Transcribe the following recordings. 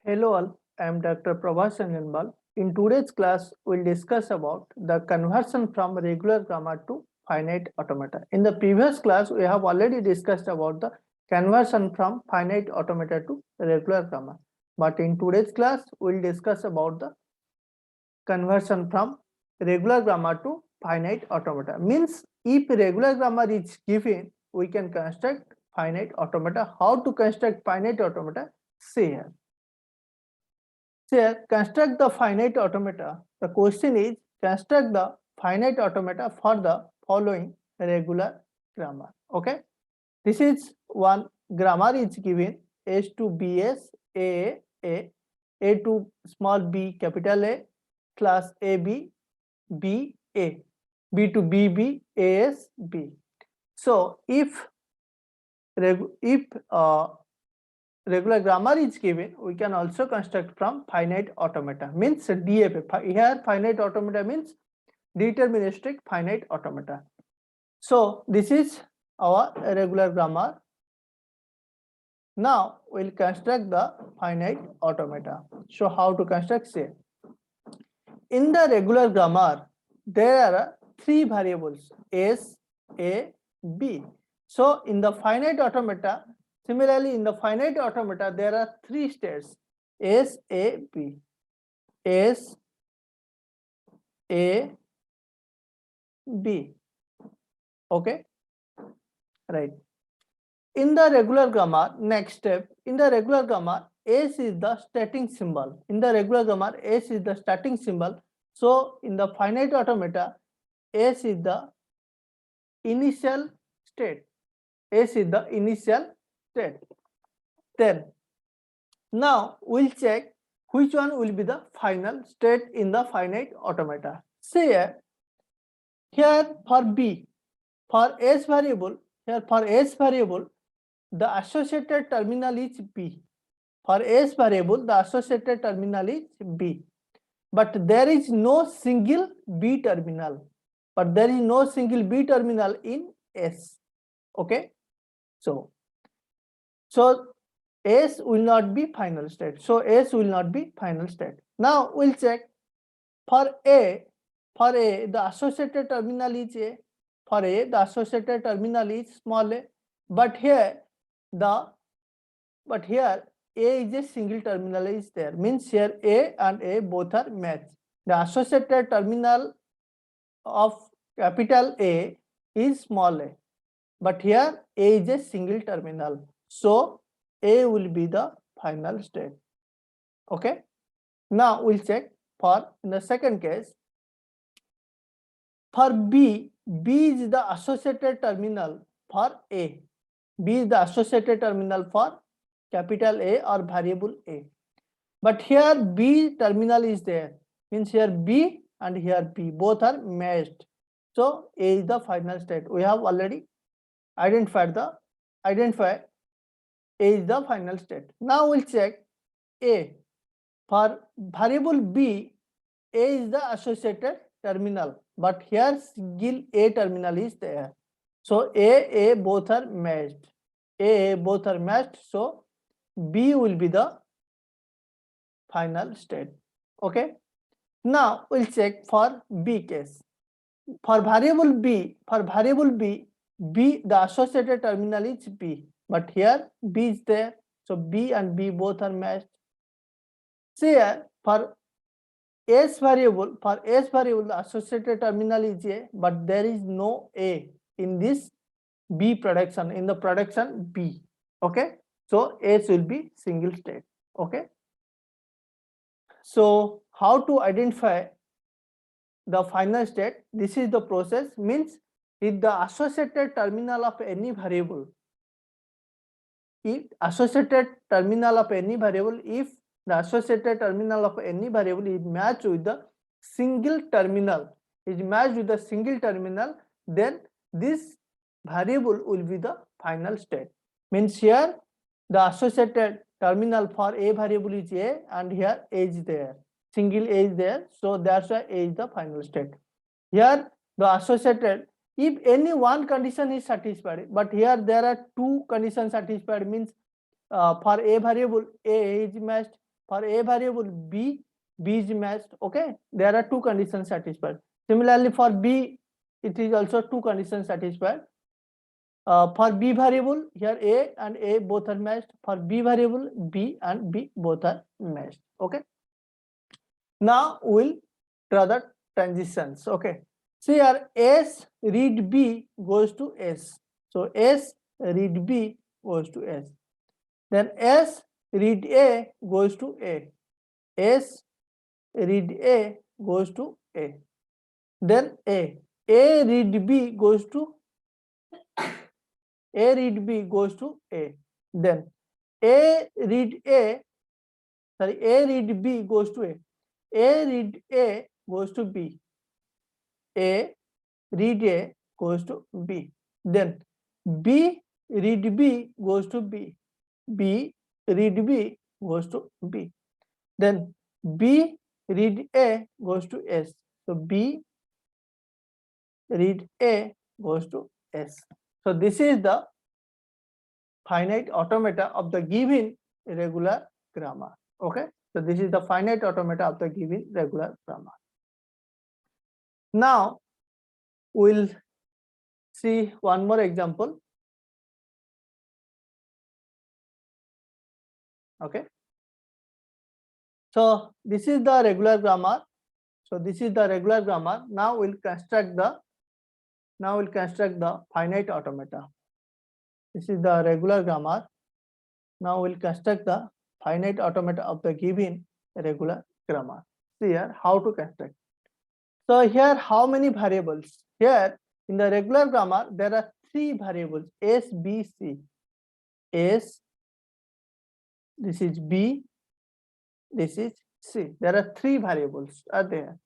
Hello all, I am Dr. Prabhas Anjanbal. In today's class, we'll discuss about the conversion from regular grammar to finite automata. In the previous class, we have already discussed about the conversion from finite automata to regular grammar. But in today's class, we'll discuss about the conversion from regular grammar to finite automata. Means if regular grammar is given, we can construct finite automata. How to construct finite automata? See here. Here, construct the finite automata. The question is construct the finite automata for the following regular grammar. Okay, this is one grammar is given S to BS A to small b capital A class AB B A B to BB AS B. So if regular grammar is given, we can also construct from finite automata, means DFA. Here finite automata means deterministic finite automata. So this is our regular grammar. Now we'll construct the finite automata. So how to construct? Say in the regular grammar there are three variables S, A, B. So in the finite automata, similarly, in the finite automata, there are three states S, A, B. S, A, B. Okay, right. In the regular grammar, next step, in the regular grammar, S is the starting symbol. In the regular grammar, S is the starting symbol. So in the finite automata, S is the initial state. S is the initial state. Then now we'll check which one will be the final state in the finite automata. Say here for B, for S variable, here for S variable, the associated terminal is B. For S variable, the associated terminal is B. But there is no single B terminal. But there is no single B terminal in S. Okay. So S will not be final state. So S will not be final state. Now we'll check for A. For A, the associated terminal is A. For A, the associated terminal is small a. But here A is a single terminal is there. Means here A and A both are matched. The associated terminal of capital A is small a. But here A is a single terminal. So A will be the final state. Okay. Now we'll check for in the second case. For B, B is the associated terminal for A. B is the associated terminal for capital A or variable A. But here B terminal is there. Means here B and here B both are matched. So A is the final state. We have already identify A is the final state. Now we'll check A. For variable B, A is the associated terminal, but here single A terminal is there. So A both are matched. A both are matched. So B will be the final state. Okay. Now we'll check for B case. For variable B, B the associated terminal is B, but here B is there. So B and B both are matched. See here for S variable, the associated terminal is A, but there is no A in this B production, in the production B. Okay. So S will be single state. Okay. So how to identify the final state? This is the process. Means if the associated terminal of any variable, if the associated terminal of any variable is matched with the single terminal, then this variable will be the final state. Means here the associated terminal for A variable is A and here A is there. Single A is there. So that's why A is the final state. Here the associated, if any one condition is satisfied, but here there are two conditions satisfied, means for A variable A is matched, For a variable b, b is matched. Okay, there are two conditions satisfied. Similarly, for b, it is also two conditions satisfied. For b variable, here a and a both are matched. For b variable, b and b both are matched. Okay. Now we'll draw the transitions. Okay. See here, S read B goes to S. So S read B goes to S. Then S read A goes to A. S read A goes to A. Then A read B goes to A read B goes to A. Then A read A, sorry, A read B goes to A. A read A goes to B. A read A goes to B. Then B read B goes to B. B read B goes to B. Then B read A goes to S. So B read A goes to S. So this is the finite automata of the given regular grammar. Okay. So this is the finite automata of the given regular grammar. Now we'll see one more example. Okay. So this is the regular grammar. So this is the regular grammar. Now we'll construct the finite automata. This is the regular grammar. Now we'll construct the finite automata of the given regular grammar. See here how to construct. So here how many variables? Here in the regular grammar there are three variables: S, B, C. S, this is B, this is C. There are three variables are there.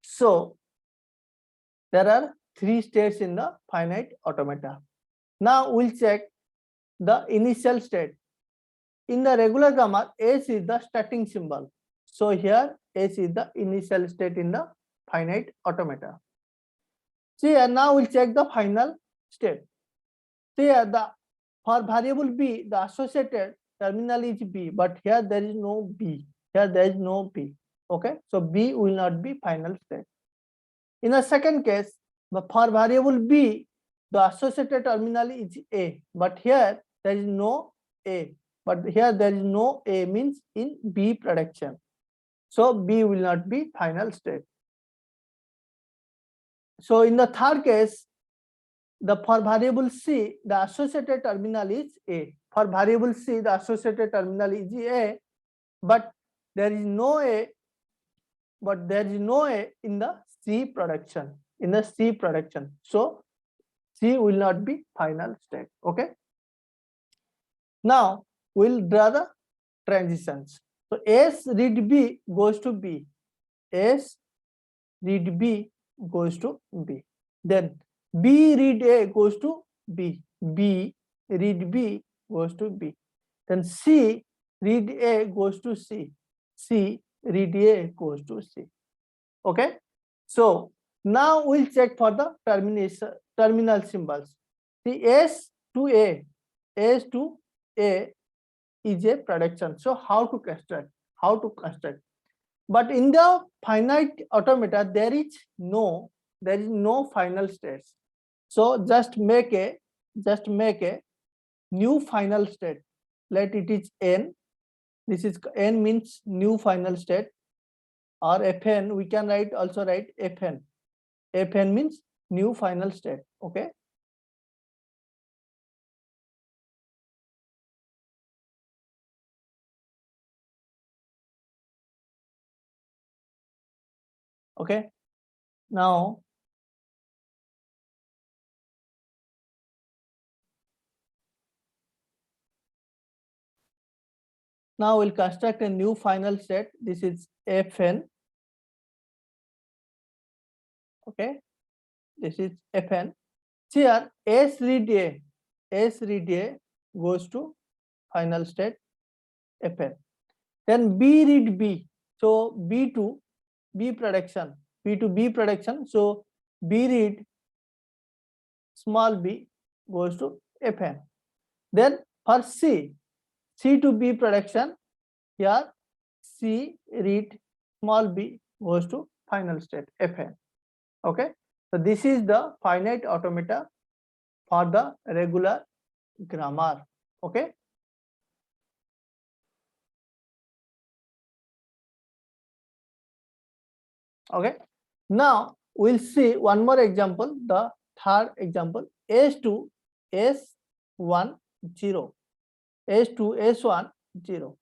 So there are three states in the finite automata. Now we'll check the initial state. In the regular grammar, S is the starting symbol. So here S is the initial state in the finite automata. See here, now we'll check the final state. See here, for variable B, the associated terminal is B, but here there is no B. Here there is no B. Okay, so B will not be final state. In the second case, for variable B, the associated terminal is A, but here there is no A. But here there is no A means in B production. So B will not be final state. So in the third case, for variable C, the associated terminal is A. For variable C, the associated terminal is A, but there is no A. But there is no A in the C production. In the C production, so C will not be final state. Okay. Now we'll draw the transitions. So S read B goes to B. S read B goes to B. Then B read A goes to B. B read B goes to B. Then C read A goes to C. C read A goes to C. Okay. So now we'll check for the terminal symbols. The S to A is a production. So how to construct? But in the finite automata, there is no final states. So just make a new final state. Let it is N. This is N means new final state, or Fn. We can write Fn. Fn means new final state. Okay. Okay. Now we'll construct a new final state. This is Fn. Okay. This is Fn. Here S read A goes to final state Fn. Then B read B. So B to B production. So B read small b goes to Fn. Then for C to B production, here C read small b goes to final state Fn. Okay, so this is the finite automata for the regular grammar. Okay, okay. Now we'll see one more example, the third example, S2 S1 0, S2 S1 0,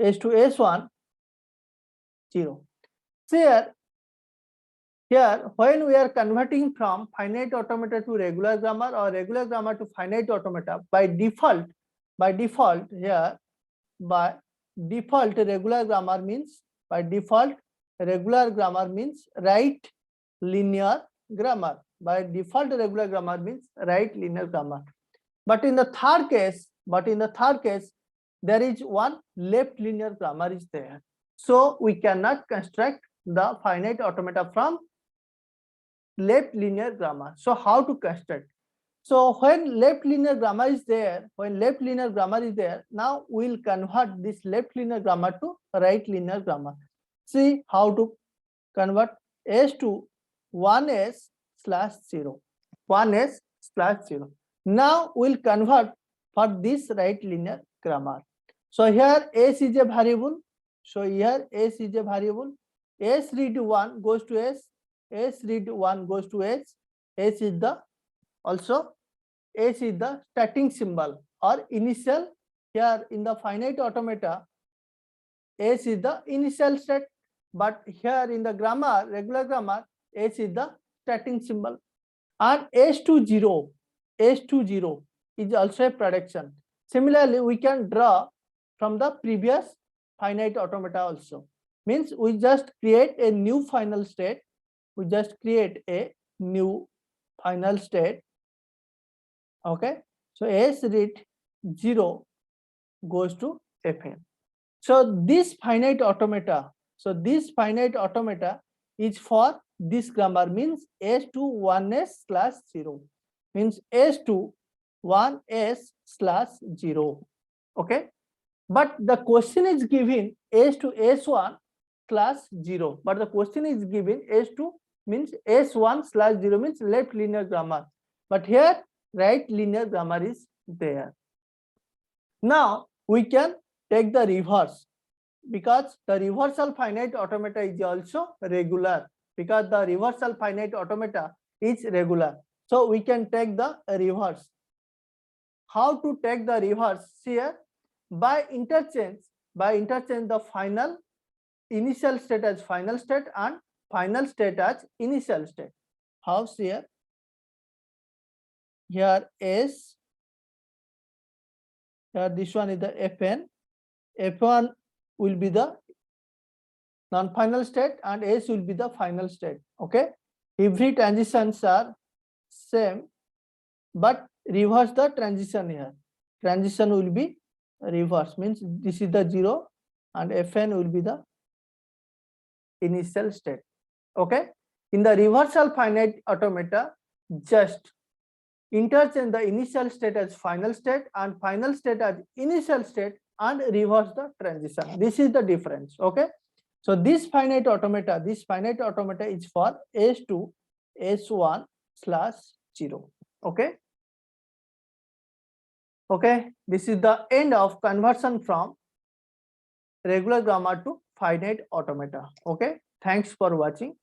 S2 S1 0. Here, when we are converting from finite automata to regular grammar or regular grammar to finite automata, by default here, by default regular grammar means right linear grammar. By default regular grammar means right linear grammar. But in the third case, there is one left linear grammar is there. So we cannot construct the finite automata from left linear grammar. So how to construct? So when left linear grammar is there, now we'll convert this left linear grammar to right linear grammar. See how to convert S to 1s/0, 1s/0. Now we'll convert for this right linear grammar. So here S is a variable. S read 1 goes to S. S read 1 goes to S. S is the starting symbol or initial. Here in the finite automata, S is the initial state, but here in the grammar, regular grammar, S is the starting symbol. And S20 is also a production. Similarly, we can draw from the previous finite automata also. Means we just create a new final state. Okay, so S read 0 goes to Fn. So this finite automata is for this grammar, means S to 1s/0, means S to 1s/0. Okay, but the question is given S to S1/0, but the question is given S2 means S1/0 means left linear grammar, but here right linear grammar is there. Now we can take the reverse, because the reversal finite automata is also regular, so we can take the reverse. How to take the reverse? Here, by interchange the final initial state as final state and final state as initial state. How? Here S, here this one is the Fn. F1 will be the non-final state and S will be the final state. Okay, every transitions are same, but reverse the transition here. Transition will be reverse, means this is the 0 and Fn will be the initial state. Okay, in the reversal finite automata, just interchange the initial state as final state and final state as initial state and reverse the transition. This is the difference. Okay, so this finite automata is for S2 S1/0. Okay, this is the end of conversion from regular grammar to finite automata. Okay, thanks for watching.